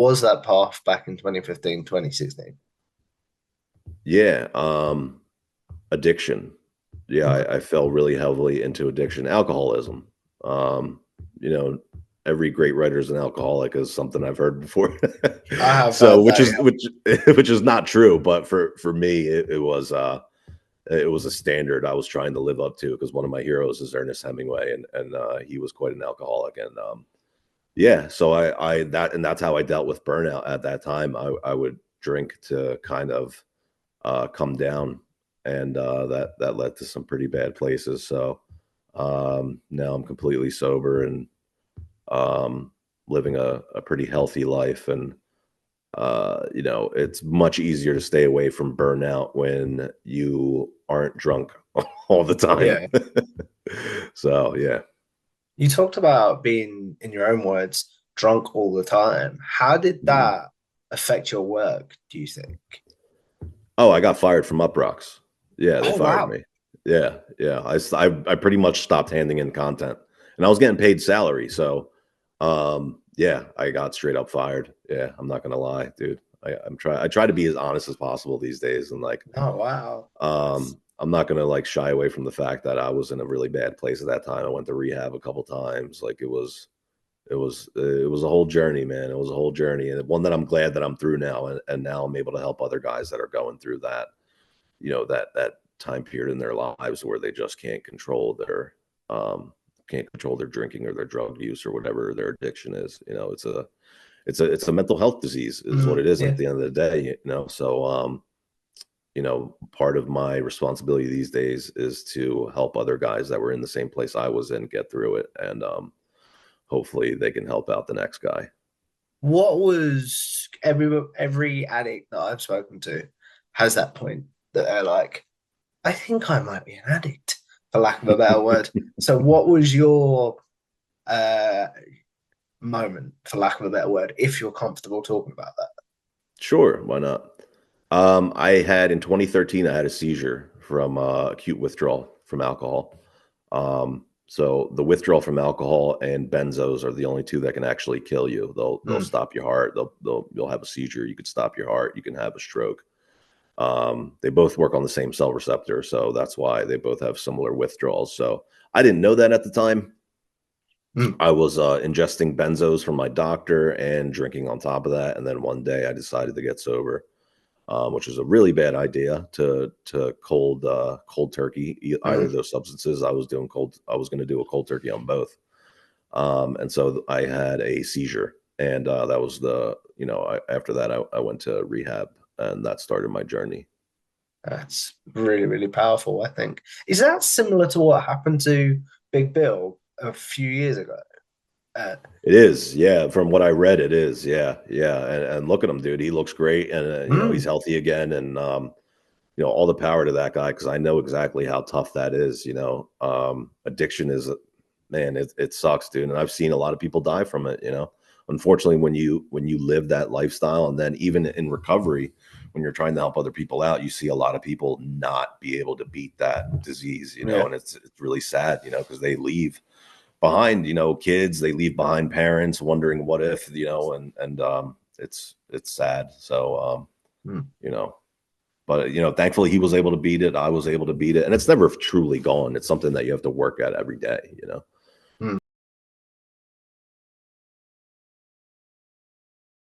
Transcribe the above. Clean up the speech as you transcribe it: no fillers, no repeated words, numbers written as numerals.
was that path back in 2015, 2016? Yeah, addiction. Yeah, Okay. I fell really heavily into addiction, alcoholism. Um, you know, every great writer is an alcoholic is something I've heard before. I have So, heard which that, is yeah. which is not true, but for me, it was a standard I was trying to live up to because one of my heroes is Ernest Hemingway, and he was quite an alcoholic, and yeah, so that's how I dealt with burnout at that time. I would drink to kind of come down, and that led to some pretty bad places. So now I'm completely sober and um, living a pretty healthy life, and it's much easier to stay away from burnout when you aren't drunk all the time. Yeah. So yeah. You talked about being, in your own words, drunk all the time. How did Mhm. that affect your work, do you think? Oh, I got fired from Uprocks. Yeah, they Oh, fired wow. me. Yeah, yeah. I pretty much stopped handing in content, and I was getting paid salary. So, yeah, I got straight up fired. Yeah, I'm not gonna lie, dude. I try to be as honest as possible these days, and like, Oh, wow. That's, I'm not gonna like shy away from the fact that I was in a really bad place at that time. I went to rehab a couple times. Like it was a whole journey, man. It was a whole journey, and one that I'm glad that I'm through now, and now I'm able to help other guys that are going through that, that time period in their lives where they just um can't control their drinking or their drug use or whatever their addiction is. It's a mental health disease is what it is yeah. at the end of the day. So part of my responsibility these days is to help other guys that were in the same place I was in get through it, and hopefully they can help out the next guy. What was every addict that I've spoken to has that point that they're like, I think I might be an addict, for lack of a better word. So what was your uh moment, for lack of a better word, if you're comfortable talking about that? Sure, why not? I had in 2013, I had a seizure from acute withdrawal from alcohol. So the withdrawal from alcohol and benzos are the only two that can actually kill you. They'll Mm. stop your heart. You'll have a seizure. You could stop your heart. You can have a stroke. They both work on the same cell receptor, so that's why they both have similar withdrawals. So I didn't know that at the time. Mm. I was ingesting benzos from my doctor and drinking on top of that, and then one day I decided to get sober, which is a really bad idea to cold turkey either Mm. of those substances. I was doing cold. I was going to do a cold turkey on both, and so I had a seizure, and that was after that I went to rehab, and that started my journey. That's really, really powerful, I think. Is that similar to what happened to Big Bill a few years ago? Uh, It is, yeah. From what I read, it is, yeah, yeah. And look at him, dude. He looks great, and he's mm, healthy again, and all the power to that guy because I know exactly how tough that is. Addiction is, man, it sucks, dude. And I've seen a lot of people die from it. Unfortunately, when you live that lifestyle, and then even in recovery, when you're trying to help other people out, you see a lot of people not be able to beat that disease. yeah. And it's really sad. Because they leave behind, kids, they leave behind parents wondering what if, and it's sad. So Mm. you know but thankfully he was able to beat it. I was able to beat it, and it's never truly gone. It's something that you have to work at every day.